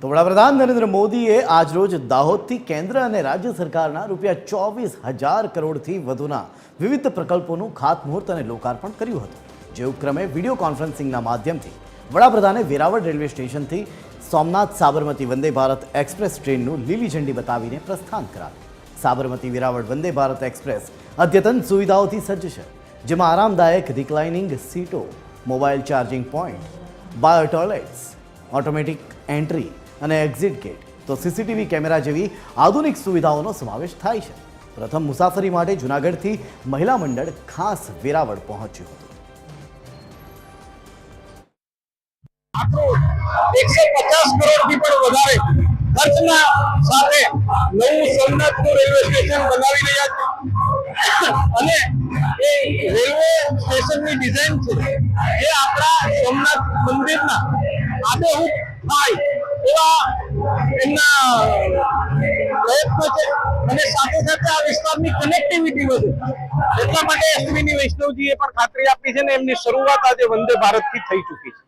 તો વડાપ્રધાન નરેન્દ્ર મોદીએ આજરોજ દાહોદથી કેન્દ્ર અને રાજ્ય સરકારના ₹24,000 કરોડથી વધુના વિવિધ પ્રકલ્પોનું ખાતમુહૂર્ત અને લોકાર્પણ કર્યું હતું। જે ઉપક્રમે વિડીયો કોન્ફરન્સિંગના માધ્યમથી વડાપ્રધાને વેરાવળ રેલવે સ્ટેશનથી સોમનાથ સાબરમતી વંદે ભારત એક્સપ્રેસ ટ્રેનનું લીલી ઝંડી બતાવીને પ્રસ્થાન કરાવ્યું। સાબરમતી વેરાવળ વંદે ભારત એક્સપ્રેસ અદ્યતન સુવિધાઓથી સજ્જ છે, જેમાં આરામદાયક રિક્લાઇનિંગ સીટો, mobile charging point, bio toilets, automatic entry અને એક્ઝિટ ગેટ તો સીસીટીવી કેમેરા જેવી આધુનિક સુવિધાઓનો સમાવેશ થાય છે। પ્રથમ મુસાફરી માટે જૂનાગઢથી મહિલા મંડળ ખાસ વેરાવળ પહોંચ્યું હતું। 150 કરોડથી પણ વધારે ખર્ચના સાથે નવું સોમનાથનું રેલવે સ્ટેશન બનાવી રહ્યા છે અને એ રેલવે સ્ટેશનની ડિઝાઇન છે જે આપણા સોમનાથ મંદિરના આબેહૂબ થાય એવા એમના પ્રયત્નો છે અને સાથે સાથે આ વિસ્તારની કનેક્ટિવિટી વધે એટલા માટે અશ્વિની વૈષ્ણવજીએ પણ ખાતરી આપી છે ને એમની શરૂઆત આજે વંદે ભારતથી થઈ ચૂકી છે।